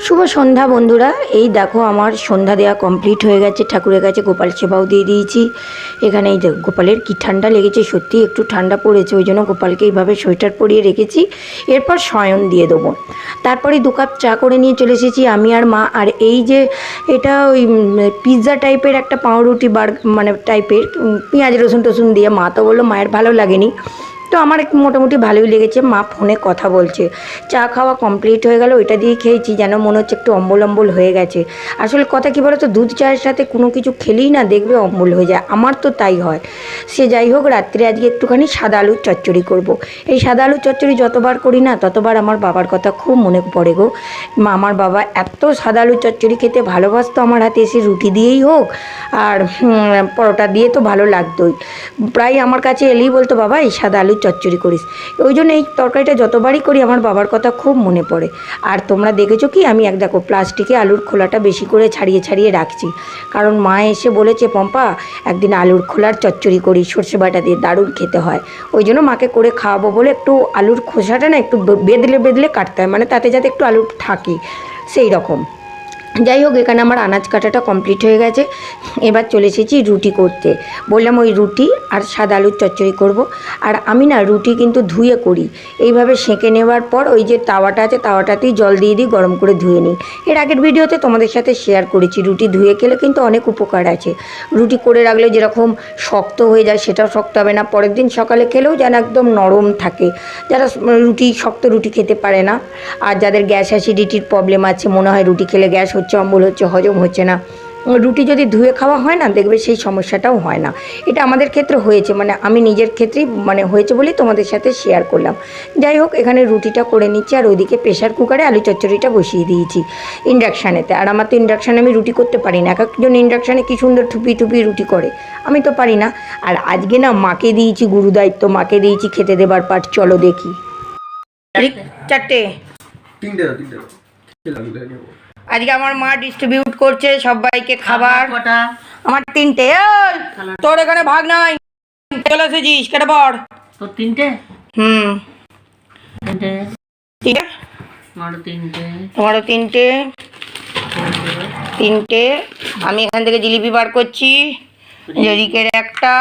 শুভ সন্ধ্যা বন্ধুরা। এই দেখো আমার সন্ধ্যা দেওয়া কমপ্লিট হয়ে গেছে। ঠাকুরের কাছে গোপাল সেবাও দিয়ে দিয়েছি। এখানে এই দেখো গোপালের কি ঠান্ডা লেগেছে, সত্যি একটু ঠান্ডা পড়েছে, ওই জন্য গোপালকে এইভাবে সোয়েটার পরিয়ে রেখেছি। এরপর শয়ন দিয়ে দেবো। তারপরে 2 কাপ চা করে নিয়ে চলে এসেছি আমি আর মা। আর এই যে এটা ওই পিৎজা টাইপের একটা পাউরুটি মানে টাইপের পেঁয়াজ রসুন টসুন দিয়ে, মা তো বললো মায়ের ভালো লাগেনি, তো আমার একটু মোটামুটি ভালোই লেগেছে। মা ফোনে কথা বলছে। চা খাওয়া কমপ্লিট হয়ে গেল, ওইটা দিয়ে খেয়েছি, যেন মনে হচ্ছে একটু অম্বল অম্বল হয়ে গেছে। আসলে কথা কী বলো তো, দুধ চায়ের সাথে কোনো কিছু খেলেই না দেখবে অম্বল হয়ে যায়, আমার তো তাই হয়। সে যাই হোক, রাত্রে আজকে একটুখানি সাদা আলুর চচ্চড়ি করব। এই সাদা আলুর চচ্চড়ি যতবার করি না ততবার আমার বাবার কথা খুব মনে পড়ে গো। আমার বাবা এত সাদা আলুর চচ্চড়ি খেতে ভালোবাসতো, আমার হাতে এসে রুটি দিয়েই হোক আর পরোটা দিয়ে তো ভালো লাগতোই। প্রায় আমার কাছে এলেই বলতো, বাবা এই সাদা আলুর চচ্চড়ি করিস। ওই জন্য এই তরকারিটা যতবারই করি আমার বাবার কথা খুব মনে পড়ে। আর তোমরা দেখেছো কি, আমি দেখো প্লাস্টিকে আলুর খোলাটা বেশি করে ছাড়িয়ে ছাড়িয়ে রাখছি, কারণ মা এসে বলেছে, পম্পা একদিন আলুর খোলার চচ্চড়ি করি সর্ষে বাটা দিয়ে, দারুণ খেতে হয়। ওই জন্য মাকে করে খাওয়াবো বলে একটু আলুর খোসাটা না একটু বেদলে বেদলে কাটতে হয়, মানে তাতে যাতে একটু আলু থাকে সেই রকম। যাই হোক, এখানে আমার আনাজ কাটাটা কমপ্লিট হয়ে গেছে। এবার চলে এসেছি রুটি করতে। বললাম ওই রুটি আর সাদা আলুর চচ্চড়ি করব। আর আমি না রুটি কিন্তু ধুয়ে করি, এইভাবে সেঁকে নেওয়ার পর ওই যে তাওয়াটা আছে তাওয়াটাতেই জল দিয়ে দিই, গরম করে ধুয়ে নিই। এর আগের ভিডিওতে তোমাদের সাথে শেয়ার করেছি রুটি ধুয়ে খেলে কিন্তু অনেক উপকার আছে। রুটি করে রাখলে যেরকম শক্ত হয়ে যায় সেটাও শক্ত হবে না, পরের দিন সকালে খেলেও যেন একদম নরম থাকে। যারা শক্ত রুটি খেতে পারে না, আর যাদের গ্যাস অ্যাসিডিটির প্রবলেম আছে, মনে হয় রুটি খেলে গ্যাস হচ্ছে, অম্বল হচ্ছে, হজম হচ্ছে না, রুটি যদি ধুয়ে খাওয়া হয় না দেখবে সেই সমস্যাটাও হয় না। এটা আমাদের ক্ষেত্রে হয়েছে, মানে আমি নিজের ক্ষেত্রেই মানে হয়েছে বলেই তোমাদের সাথে শেয়ার করলাম। যাই হোক, এখানে রুটিটা করে নিচ্ছি আর ওইদিকে প্রেশার কুকারে আলু চচ্চড়িটা বসিয়ে দিয়েছি ইন্ডাকশানেতে। আর আমার তো ইন্ডাকশানে আমি রুটি করতে পারি না, এক একজন ইন্ডাকশানে কী সুন্দর ঠুপি ঠুপি রুটি করে, আমি তো পারি না। আর আজকে না মাকে দিয়েছি গুরুদায়িত্ব, মাকে দিয়েছি খেতে দেবার পাঠ। চলো দেখি। 4টে আজকে আমার মা ডিস্ট্রিবিউট করছে সবাইকে খাবার। আমার 3টে। তোর এখানে ভাগ নাই, চলে এসেছিস কেটে পড়। তোর 3টে? তোমারও 3টে। আমি এখান থেকে জিলিপি বার করছি। এদিকের একটা,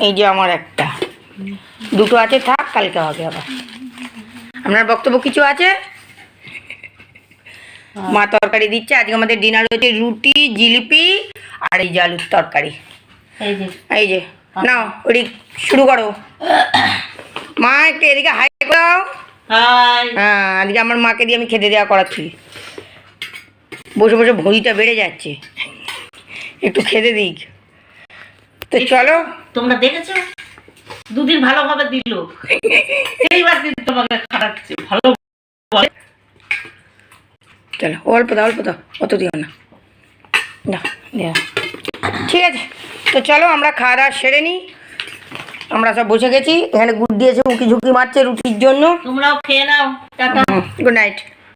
এই যে আমার একটা, 2টো আছে, থাক কালকে হবে আবার। আপনার বক্তব্য কিছু আছে? মা তরকারি দিচ্ছে। আজকে আমাদের ডিনার হচ্ছে রুটি, জিলিপি আর এই যে আলুর তরকারি। এই যে নাও, ওই শুরু করো। মা একটু এদিকে হাই দাও। হ্যাঁ, আজকে আমার মাকে দিয়ে আমি খেতে দেওয়া করাচ্ছি। বসে বসে ভুঁড়িটা বেড়ে যাচ্ছে, একটু খেতে দিক। তো চলো। তোমরা দেখেছো 2 দিন ভালোভাবে দিল, এইবার দিন তোমাকে খারাপছে ভালো। চলো অল্প দাও, অত দিও না। ঠিক আছে, তো চলো আমরা খাওয়া দাওয়া সেরে নিই। আমরা সব বসে গেছি, এখানে গুড দিয়েছে উকি ঝুঁকি মারছে রুটির জন্য। তোমরাও খেয়ে নাও, টাটা, গুড নাইট।